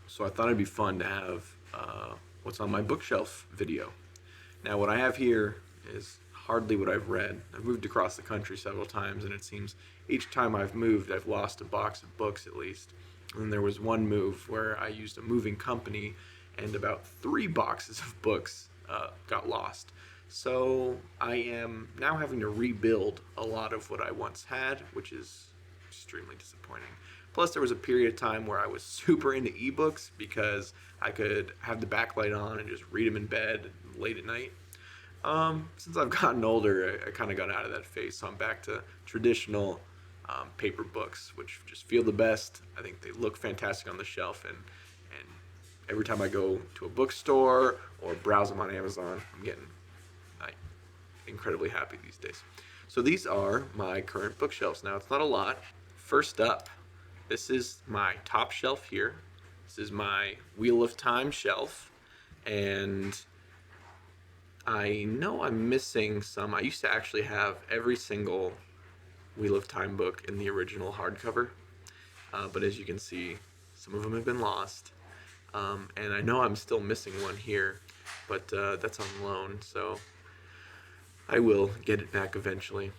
So I thought it'd be fun to have what's on my bookshelf video. Now, what I have here is hardly what I've read. I've moved across the country several times, and it seems each time I've moved, I've lost a box of books at least. And there was one move where I used a moving company, and about 3 boxes of books got lost. So I am now having to rebuild a lot of what I once had, which is extremely disappointing. Plus, there was a period of time where I was super into ebooks because I could have the backlight on and just read them in bed late at night. Since I've gotten older, I kind of got out of that phase, so I'm back to traditional paper books, which just feel the best. I think they look fantastic on the shelf, and every time I go to a bookstore or browse them on Amazon, I'm getting like, incredibly happy these days. So these are my current bookshelves. Now, it's not a lot. First up, this is my top shelf here. This is my Wheel of Time shelf, and I know I'm missing some. I used to actually have every single Wheel of Time book in the original hardcover, but as you can see, some of them have been lost. And I know I'm still missing one here, but that's on loan, so I will get it back eventually.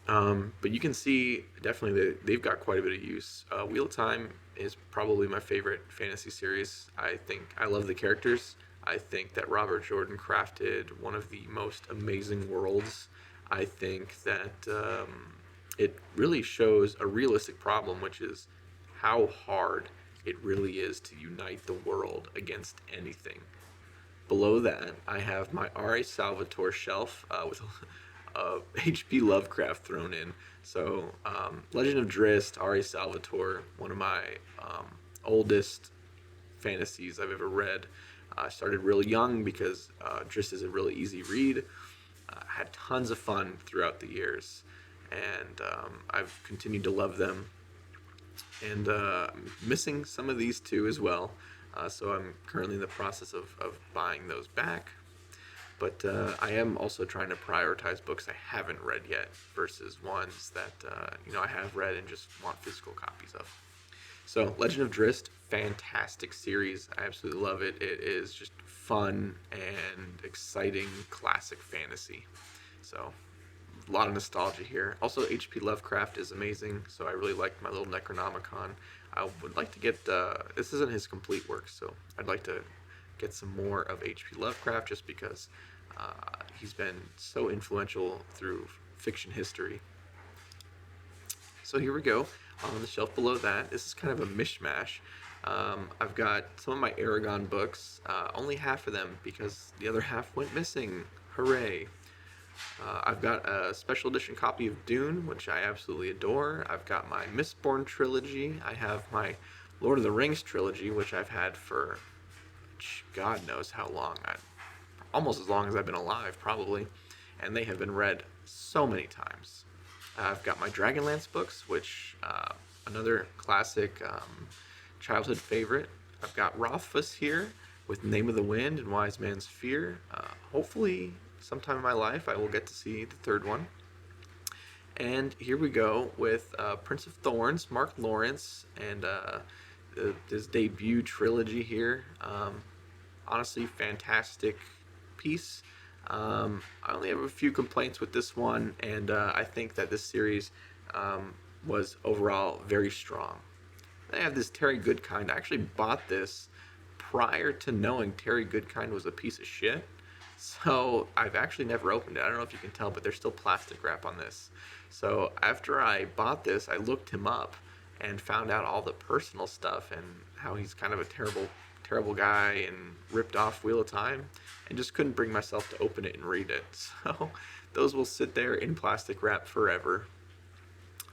But you can see definitely that they've got quite a bit of use. Wheel of Time is probably my favorite fantasy series. I think I love the characters. I think that Robert Jordan crafted one of the most amazing worlds. I think that it really shows a realistic problem, which is how hard it really is to unite the world against anything. Below that, I have my R.A. Salvatore shelf with H.P. Lovecraft thrown in. So, Legend of Drizzt, R.A. Salvatore, one of my oldest fantasies I've ever read. I started real young because Drizzt is a really easy read. Had tons of fun throughout the years, and I've continued to love them. And I'm missing some of these too as well. So I'm currently in the process of buying those back. But I am also trying to prioritize books I haven't read yet versus ones that I have read and just want physical copies of. So Legend of Drizzt, fantastic series. I absolutely love it. It is just fun and exciting classic fantasy. So a lot of nostalgia here. Also, H.P. Lovecraft is amazing, so I really like my little Necronomicon. I would like to get, this isn't his complete work, so I'd like to get some more of H.P. Lovecraft just because he's been so influential through fiction history. So here we go. On the shelf below that, this is kind of a mishmash. I've got some of my Aragon books, only half of them because the other half went missing. Hooray! I've got a special edition copy of Dune, which I absolutely adore. I've got my Mistborn trilogy. I have my Lord of the Rings trilogy, which I've had for God knows how long. Almost as long as I've been alive, probably. And they have been read so many times. I've got my Dragonlance books, which another classic childhood favorite. I've got Rothfuss here with Name of the Wind and Wise Man's Fear. Hopefully, sometime in my life, I will get to see the third one. And here we go with Prince of Thorns, Mark Lawrence, and his debut trilogy here. Honestly, fantastic piece. I only have a few complaints with this one, and I think that this series was overall very strong. Then I have this Terry Goodkind. I actually bought this prior to knowing Terry Goodkind was a piece of shit. So I've actually never opened it. I don't know if you can tell, but there's still plastic wrap on this. So after I bought this, I looked him up and found out all the personal stuff and how he's kind of a terrible guy and ripped off Wheel of Time, and just couldn't bring myself to open it and read it. So those will sit there in plastic wrap forever.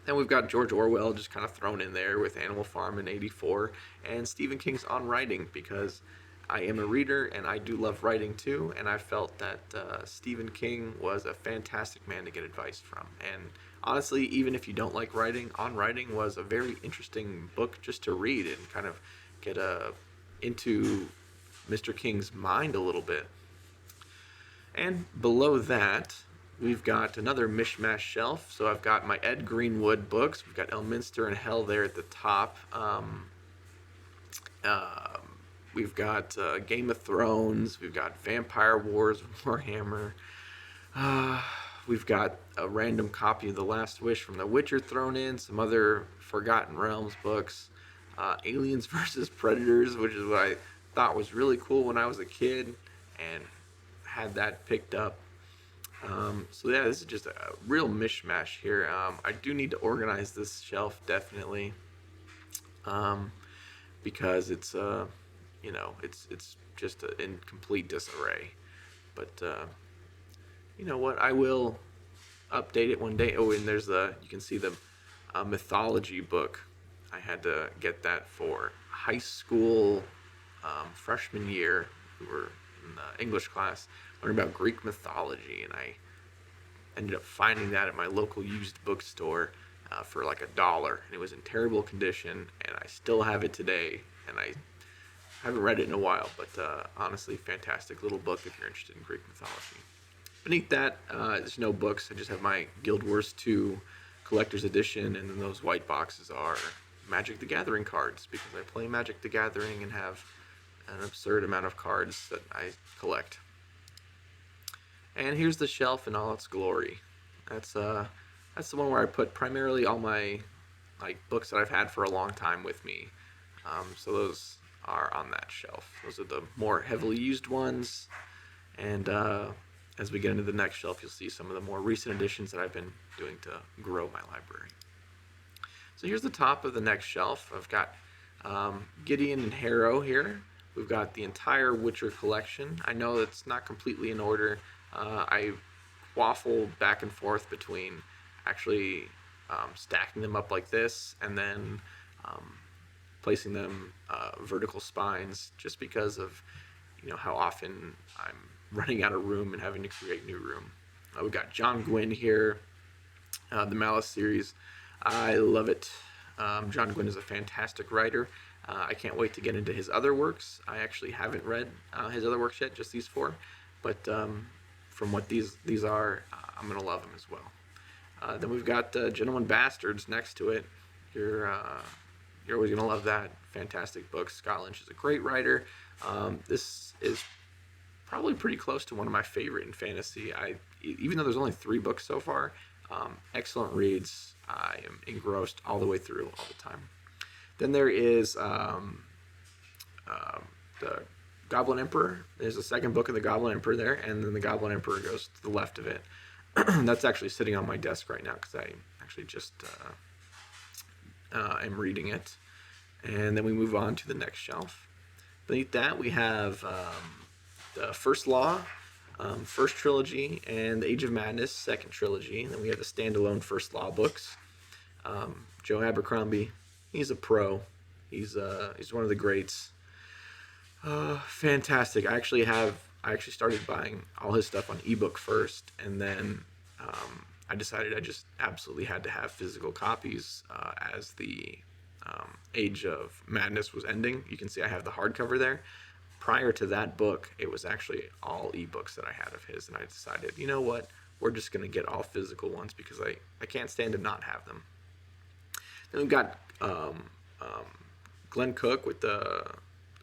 Then we've got George Orwell just kind of thrown in there with Animal Farm in '84, and Stephen King's On Writing, because I am a reader and I do love writing too, and I felt that Stephen King was a fantastic man to get advice from. And honestly, even if you don't like writing, On Writing was a very interesting book just to read and kind of get into Mr. King's mind a little bit. And below that, we've got another mishmash shelf. So I've got my Ed Greenwood books. We've got Elminster and Hell there at the top. We've got Game of Thrones. We've got Vampire Wars, Warhammer. We've got a random copy of The Last Wish from The Witcher thrown in. Some other Forgotten Realms books. Aliens versus Predators, which is what I thought was really cool when I was a kid, and had that picked up. So yeah, this is just a real mishmash here. I do need to organize this shelf definitely, because it's it's just in complete disarray. But you know what? I will update it one day. Oh, and there's you can see the mythology book. I had to get that for high school freshman year. We were in the English class learning about Greek mythology, and I ended up finding that at my local used bookstore for like $1, and it was in terrible condition, and I still have it today, and I haven't read it in a while, but honestly, fantastic little book if you're interested in Greek mythology. Beneath that, there's no books. I just have my Guild Wars 2 collector's edition, and then those white boxes are Magic the Gathering cards, because I play Magic the Gathering and have an absurd amount of cards that I collect. And here's the shelf in all its glory. That's the one where I put primarily all my books that I've had for a long time with me. So those are on that shelf. Those are the more heavily used ones. And as we get into the next shelf, you'll see some of the more recent additions that I've been doing to grow my library. So here's the top of the next shelf. I've got Gideon and Harrow here. We've got the entire Witcher collection. I know it's not completely in order. I waffle back and forth between actually stacking them up like this and then placing them vertical spines, just because of how often I'm running out of room and having to create new room. We've got John Gwynne here, the Malice series. I love it. John Gwynne is a fantastic writer. I can't wait to get into his other works. I actually haven't read his other works yet, just these 4. But from what these are, I'm going to love them as well. Then we've got Gentlemen Bastards next to it. You're always going to love that. Fantastic book. Scott Lynch is a great writer. This is probably pretty close to one of my favorite in fantasy. Even though there's only 3 books so far, excellent reads. I am engrossed all the way through, all the time. Then there is the Goblin Emperor. There's a second book of the Goblin Emperor there, and then the Goblin Emperor goes to the left of it. That's actually sitting on my desk right now because I actually just am reading it. And then we move on to the next shelf. Beneath that, we have the First Law, First Trilogy, and the Age of Madness, Second Trilogy. And then we have the standalone First Law books. Joe Abercrombie, he's a pro. He's one of the greats. Fantastic. I actually started buying all his stuff on ebook first, and then I decided I just absolutely had to have physical copies as the Age of Madness was ending. You can see I have the hardcover there. Prior to that book, it was actually all ebooks that I had of his, and I decided, you know what, we're just going to get all physical ones because I can't stand to not have them. Then we've got Glenn Cook with the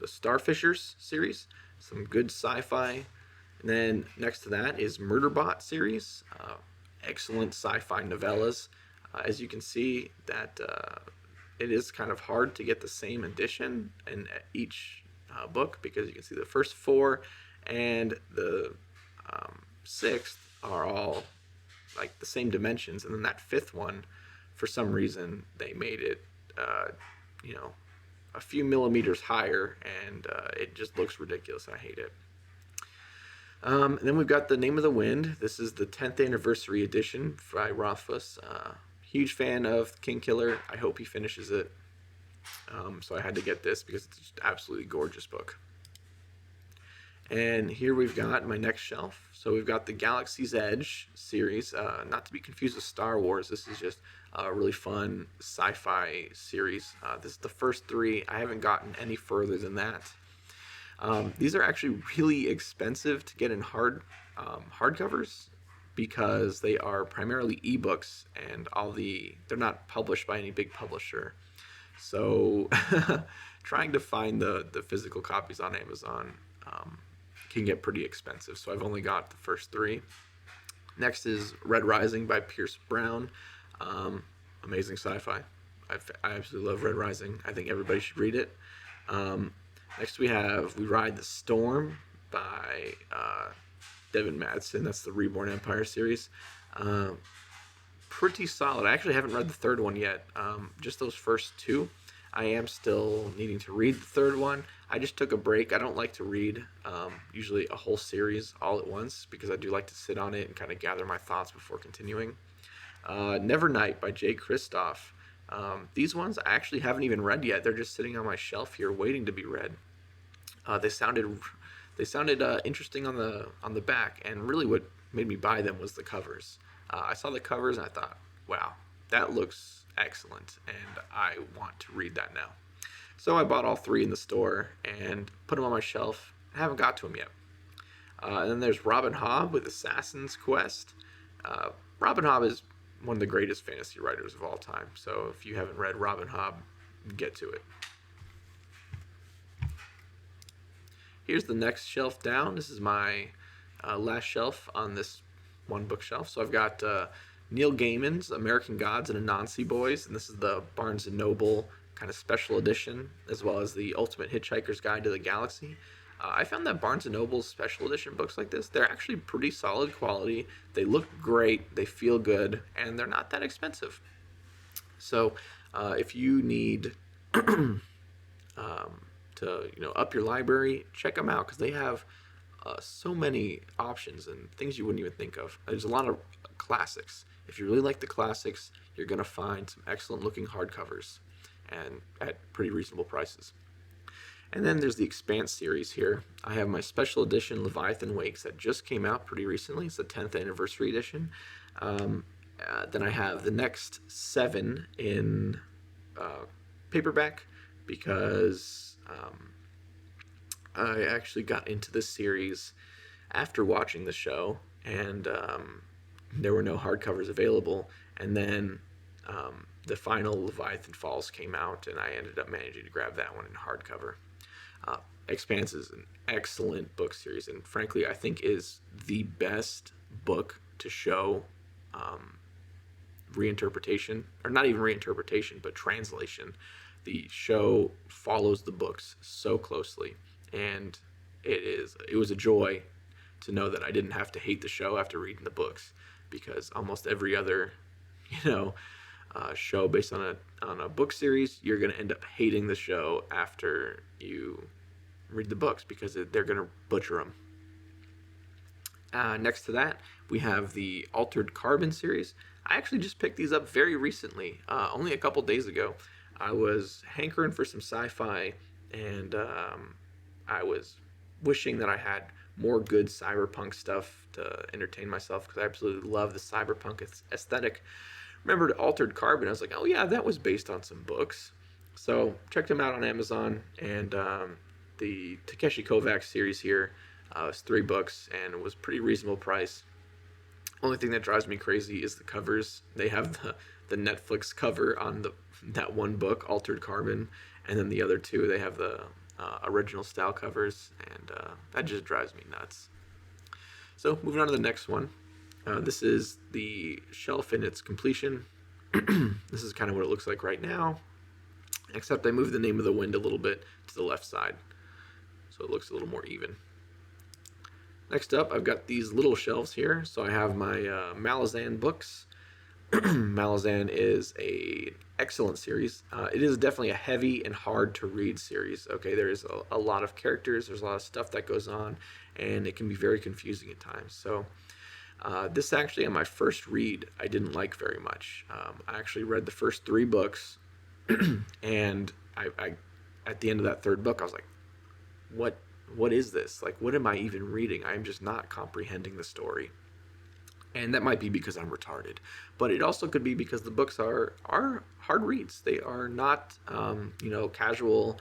Starfishers series, some good sci-fi. And then next to that is Murderbot series, excellent sci-fi novellas. As you can see, that it is kind of hard to get the same edition in each book, because you can see the first 4 and the 6th are all like the same dimensions, and then that 5th one, for some reason, they made it a few millimeters higher, and it just looks ridiculous. I hate it. And then we've got The Name of the Wind. This is the 10th anniversary edition by Rothfuss. Huge fan of King Killer. I hope he finishes it. So I had to get this because it's just absolutely gorgeous book. And here we've got my next shelf. So we've got the Galaxy's Edge series, not to be confused with Star Wars. This is just a really fun sci-fi series. This is the first 3. I haven't gotten any further than that. These are actually really expensive to get in hardcovers, because they are primarily ebooks, and they're not published by any big publisher. So trying to find the physical copies on Amazon can get pretty expensive, so I've only got the first 3. Next is Red Rising by Pierce Brown. Amazing sci-fi. I absolutely love Red Rising. I think everybody should read it. Next we have We Ride the Storm by Devin Madsen. That's the Reborn Empire series. Pretty solid. I actually haven't read the 3rd one yet. Just those first 2. I am still needing to read the 3rd one. I just took a break. I don't like to read usually a whole series all at once because I do like to sit on it and kind of gather my thoughts before continuing. Nevernight by Jay Kristoff. These ones I actually haven't even read yet. They're just sitting on my shelf here waiting to be read. They sounded interesting on the back, and really what made me buy them was the covers. I saw the covers and I thought, wow, that looks excellent, and I want to read that now. So I bought all 3 in the store and put them on my shelf. I haven't got to them yet. And then there's Robin Hobb with Assassin's Quest. Robin Hobb is one of the greatest fantasy writers of all time, so if you haven't read Robin Hobb, get to it. Here's the next shelf down. This is my last shelf on this one bookshelf. So I've got Neil Gaiman's American Gods and Anansi Boys, and this is the Barnes & Noble kind of special edition, as well as the Ultimate Hitchhiker's Guide to the Galaxy. I found that Barnes & Noble's special edition books like this, they're actually pretty solid quality. They look great, they feel good, and they're not that expensive. So if you need to up your library, check them out because they have so many options and things you wouldn't even think of. There's a lot of classics. If you really like the classics, you're going to find some excellent looking hardcovers and at pretty reasonable prices. And then there's the Expanse series here. I have my special edition Leviathan Wakes that just came out pretty recently. It's the 10th anniversary edition. Then I have the next 7 in paperback because I actually got into this series after watching the show, and there were no hardcovers available. And then the final Leviathan Falls came out, and I ended up managing to grab that one in hardcover. Expanse is an excellent book series, and frankly, I think is the best book to show reinterpretation, or not even reinterpretation, but translation. The show follows the books so closely, and it was a joy to know that I didn't have to hate the show after reading the books, because almost every other, show based on a book series, you're going to end up hating the show after you read the books because they're going to butcher them. Next to that, we have the Altered Carbon series. I actually just picked these up very recently, only a couple days ago. I was hankering for some sci-fi, and I was wishing that I had more good cyberpunk stuff to entertain myself because I absolutely love the cyberpunk aesthetic. Remembered Altered Carbon. I was like, oh yeah, that was based on some books. So checked them out on Amazon, and the Takeshi Kovacs series here was 3 books, and it was pretty reasonable price. Only thing that drives me crazy is the covers. They have the Netflix cover on that one book, Altered Carbon, and then the other 2, they have the original style covers, and that just drives me nuts. So moving on to the next one. This is the shelf in its completion. This is kind of what it looks like right now, except I moved the Name of the Wind a little bit to the left side, so it looks a little more even. Next up, I've got these little shelves here. So I have my Malazan Books. Malazan is an excellent series. It is definitely a heavy and hard to read series. Okay, there is a lot of characters, there's a lot of stuff that goes on, and it can be very confusing at times. So this actually, on my first read, I didn't like very much. I actually read the first 3 books, and I at the end of that 3rd book, I was like, what is this? Like, what am I even reading? I'm just not comprehending the story. And that might be because I'm retarded, but it also could be because the books are hard reads. They are not, casual,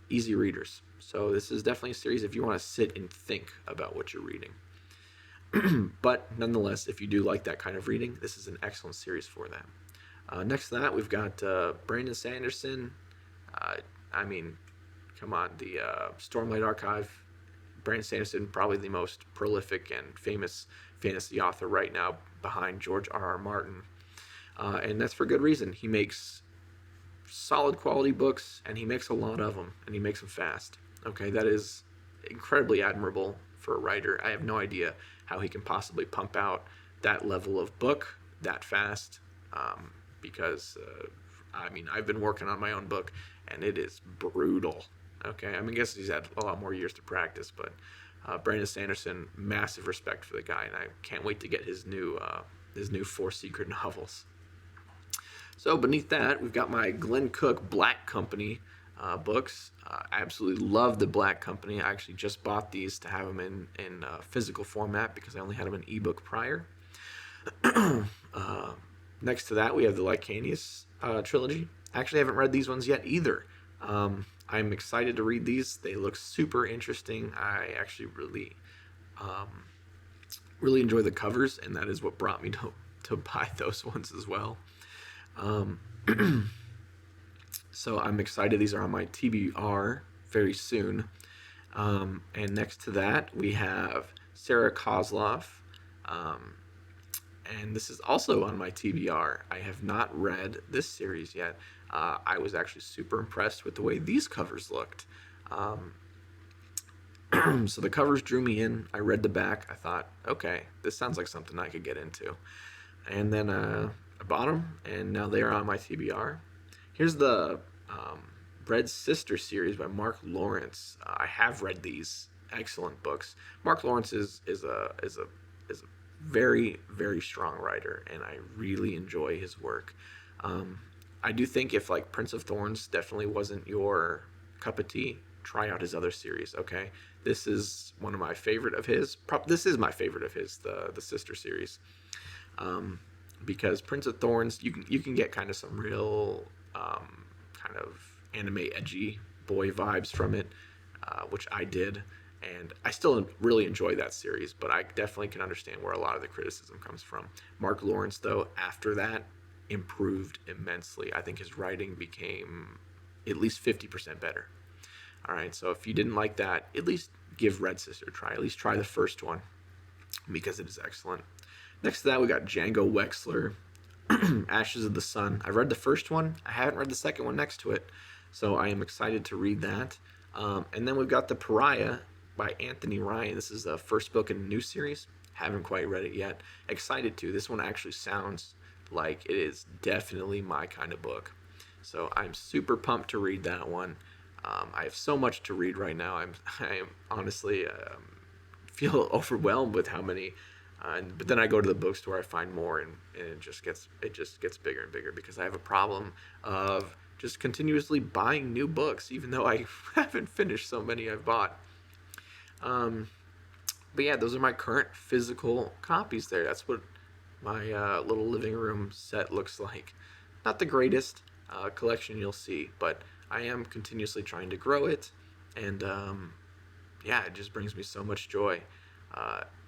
easy readers. So this is definitely a series if you want to sit and think about what you're reading. But nonetheless, if you do like that kind of reading, this is an excellent series for that. Next to that, we've got Brandon Sanderson, I mean, come on, the Stormlight Archive, Brandon Sanderson, probably the most prolific and famous fantasy author right now behind George R.R. Martin. And that's for good reason. He makes solid quality books, and he makes a lot of them, and he makes them fast. Okay, that is incredibly admirable for a writer. I have no idea how he can possibly pump out that level of book that fast, because I mean, I've been working on my own book, and it is brutal. Okay, I mean, I guess he's had a lot more years to practice, but Brandon Sanderson, massive respect for the guy, and I can't wait to get his new 4 secret novels. So beneath that, we've got my Glenn Cook Black Company books. I absolutely love the Black Company. I actually just bought these to have them in physical format because I only had them in ebook prior. Next to that, we have the Lycanius trilogy. I actually haven't read these ones yet either. I'm excited to read these. They look super interesting. I actually really enjoy the covers, and that is what brought me to buy those ones as well. So I'm excited. These are on my TBR very soon. And next to that, we have Sarah Kozlov. And this is also on my TBR. I have not read this series yet. I was actually super impressed with the way these covers looked. So the covers drew me in. I read the back. I thought, okay, this sounds like something I could get into. And then I bought them, and now they are on my TBR. Here's the Bread Sister series by Mark Lawrence. I have read these excellent books. Mark Lawrence is a very, very strong writer, and I really enjoy his work. I do think if like Prince of Thorns definitely wasn't your cup of tea, try out his other series. Okay, this is one of my favorite of his. This is my favorite of his, the Sister series, because Prince of Thorns, you can get kind of some real kind of anime edgy boy vibes from it, which I did. And I still really enjoy that series, but I definitely can understand where a lot of the criticism comes from. Mark Lawrence, though, after that, improved immensely. I think his writing became at least 50% better. All right, so if you didn't like that, at least give Red Sister a try. At least try the first one, because it is excellent. Next to that, we got Django Wexler, Ashes of the Sun. I've read the first one. I haven't read the second one next to it, so I am excited to read that. And then we've got the Pariah by Anthony Ryan. This is the first book in a new series. Haven't quite read it yet. Excited to. This one actually sounds like it is definitely my kind of book. So I'm super pumped to read that one. I have so much to read right now. I am honestly feel overwhelmed with how many. But then I go to the bookstore, I find more, and it just gets bigger and bigger because I have a problem of just continuously buying new books, even though I haven't finished so many I've bought. But yeah, those are my current physical copies there. That's what my little living room set looks like. Not the greatest collection you'll see, but I am continuously trying to grow it, and yeah, it just brings me so much joy.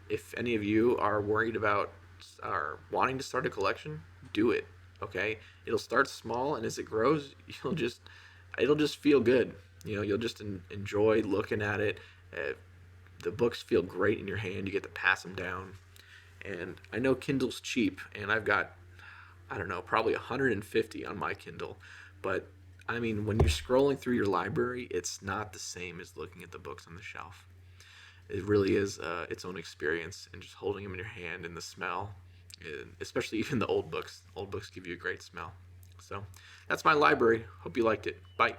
If any of you are worried about or wanting to start a collection, do it. Okay, it'll start small, and as it grows, it'll just feel good. You know, you'll just enjoy looking at it. The books feel great in your hand. You get to pass them down. And I know Kindle's cheap, and I've got, I don't know, probably 150 on my Kindle. But I mean, when you're scrolling through your library, it's not the same as looking at the books on the shelf. It really is its own experience, and just holding them in your hand and the smell, and especially even the old books. Old books give you a great smell. So that's my library. Hope you liked it. Bye.